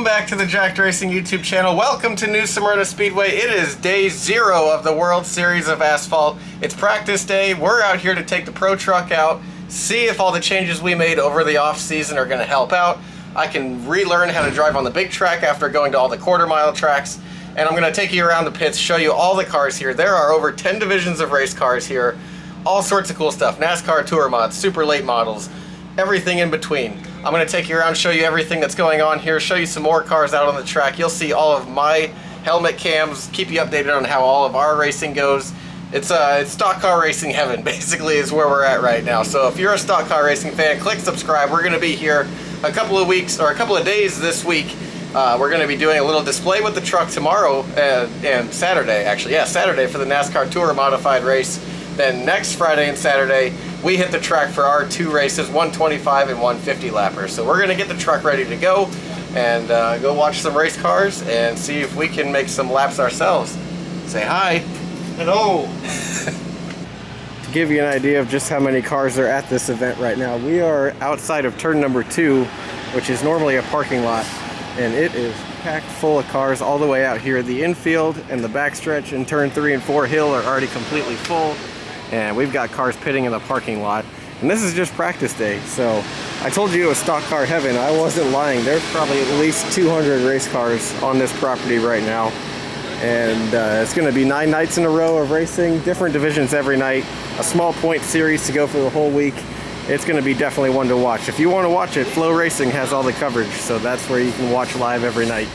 back to the Jacked Racing YouTube channel. Welcome to New Smyrna Speedway. It is day 0 of the World Series of Asphalt. It's practice day. We're out here to take the pro truck out, see if all the changes we made over the off season are going to help out. I can relearn how to drive on the big track after going to all the quarter-mile tracks. And I'm going to take you around the pits, show you all the cars here. There are over 10 divisions of race cars here. All sorts of cool stuff. NASCAR Tour mods, super late models, everything in between. I'm going to take you around, show you everything that's going on here, show you some more cars out on the track. You'll see all of my helmet cams, keep you updated on how all of our racing goes. It's stock car racing heaven, basically, is where we're at right now. So if you're a stock car racing fan, click subscribe. We're going to be here a couple of weeks, or a couple of days this week. We're going to be doing a little display with the truck tomorrow and Saturday, actually. Yeah, Saturday for the NASCAR Tour modified race. Then next Friday and Saturday, we hit the track for our 2 races, 125 and 150 lappers. So we're going to get the truck ready to go and go watch some race cars and see if we can make some laps ourselves. Say hi. Hello. To give you an idea of just how many cars are at this event right now, we are outside of turn number 2, which is normally a parking lot, and it is packed full of cars all the way out here. The infield and the backstretch in turn 3 and 4 hill are already completely full, and we've got cars pitting in the parking lot. And this is just practice day, so I told you it was stock car heaven. I wasn't lying. There's probably at least 200 race cars on this property right now, and it's going to be 9 nights in a row of racing, different divisions every night, a small point series to go for the whole week. It's going to be definitely one to watch. If you want to watch it, Flow Racing has all the coverage, so that's where you can watch live every night.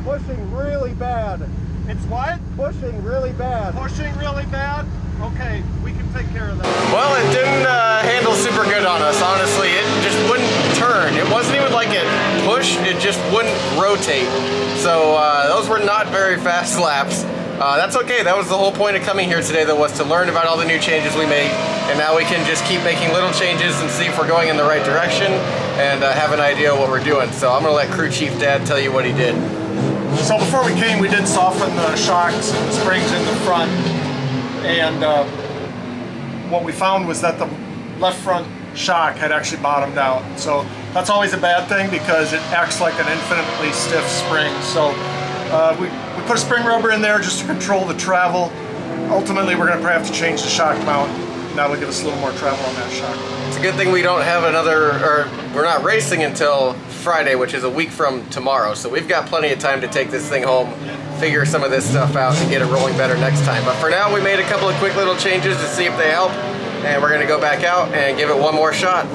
Pushing really bad. It's what? Pushing really bad. Pushing really bad? Okay, we can take care of that. Well, it didn't handle super good on us, honestly. It just wouldn't turn. It wasn't even like it pushed, it just wouldn't rotate. So those were not very fast laps. That's okay. That was the whole point of coming here today, though, was to learn about all the new changes we made. And now we can just keep making little changes and see if we're going in the right direction and have an idea of what we're doing. So I'm going to let Crew Chief Dad tell you what he did. So before we came, we did soften the shocks and the springs in the front, and what we found was that the left front shock had actually bottomed out. So that's always a bad thing because it acts like an infinitely stiff spring. So we put a spring rubber in there just to control the travel. Ultimately, we're going to probably have to change the shock mount. That'll give us a little more travel on that shock. It's a good thing we don't have another, or we're not racing until Friday, which is a week from tomorrow. So we've got plenty of time to take this thing home, figure some of this stuff out, and get it rolling better next time. But for now, we made a couple of quick little changes to see if they help, and we're gonna go back out and give it one more shot.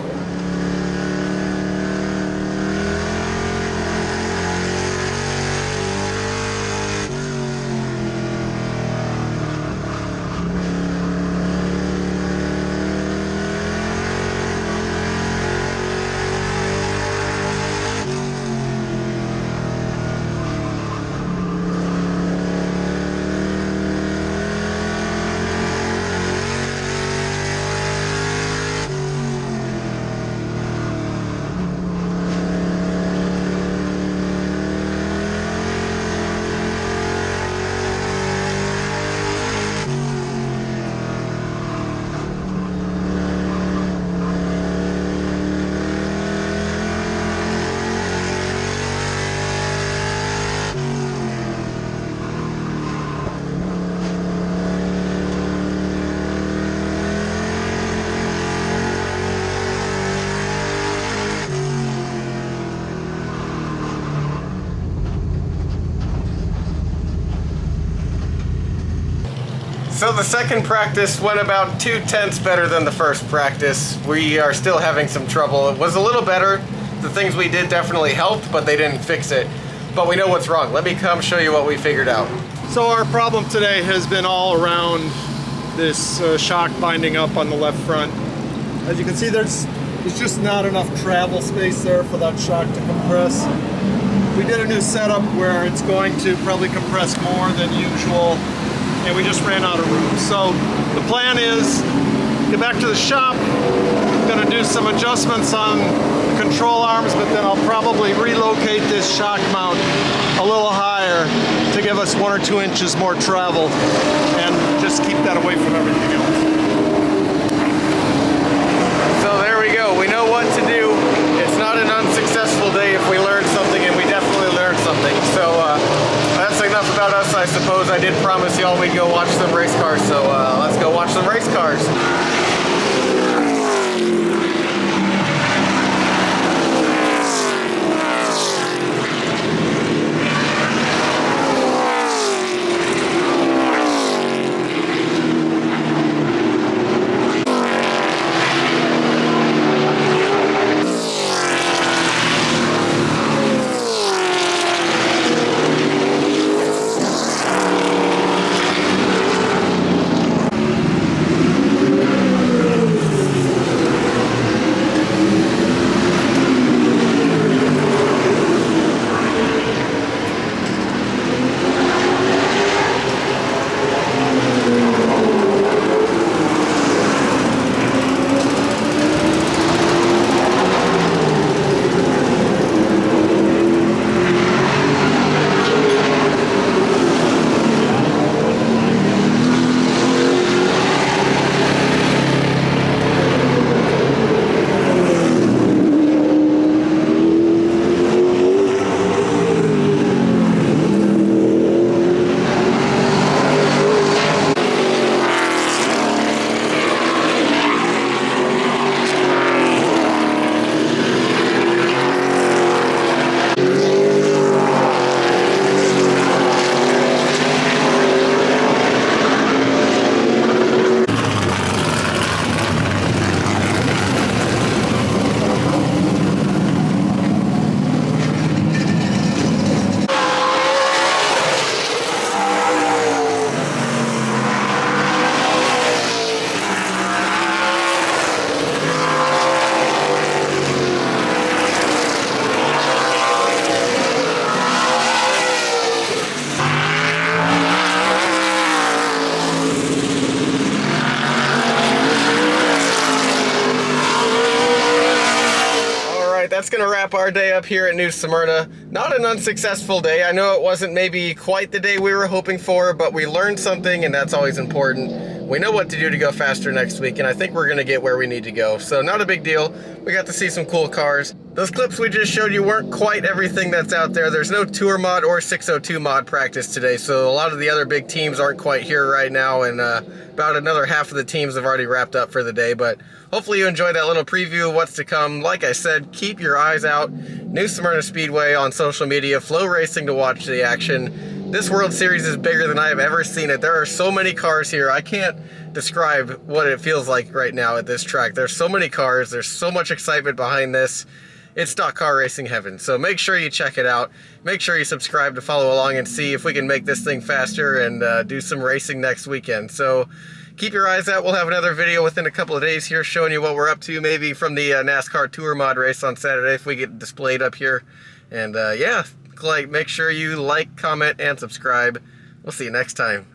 So the second practice went about 2/10 better than the first practice. We are still having some trouble. It was a little better. The things we did definitely helped, but they didn't fix it. But we know what's wrong. Let me come show you what we figured out. So our problem today has been all around this shock binding up on the left front. As you can see, there's just not enough travel space there for that shock to compress. We did a new setup where it's going to probably compress more than usual, and we just ran out of room. So the plan is get back to the shop. I'm gonna do some adjustments on the control arms, but then I'll probably relocate this shock mount a little higher to give us 1 or 2 inches more travel and just keep that away from everything else. So there we go. We know what to do. It's not an unsuccessful day if we learn something, and we definitely learned something. So that's enough about us, I suppose. I did promise y'all we'd go watch some race cars, so let's go watch some race cars. That's going to wrap our day up here at New Smyrna. Not an unsuccessful day. I know it wasn't maybe quite the day we were hoping for, but we learned something, and that's always important. we know what to do to go faster next week, and I think we're going to get where we need to go. So not a big deal. We got to see some cool cars. Those clips we just showed you weren't quite everything that's out there. There's no Tour Mod or 602 Mod practice today, so a lot of the other big teams aren't quite here right now, and about another half of the teams have already wrapped up for the day. But hopefully you enjoyed that little preview of what's to come. Like I said, keep your eyes out. New Smyrna Speedway on social media, Flow Racing to watch the action. This World Series is bigger than I have ever seen it. There are so many cars here. I can't describe what it feels like right now at this track. There's so many cars. There's so much excitement behind this. It's stock car racing heaven. So make sure you check it out. Make sure you subscribe to follow along and see if we can make this thing faster and do some racing next weekend. So keep your eyes out. We'll have another video within a couple of days here showing you what we're up to, maybe from the NASCAR Tour Mod race on Saturday if we get displayed up here. And yeah, make sure you like, comment, and subscribe. We'll see you next time.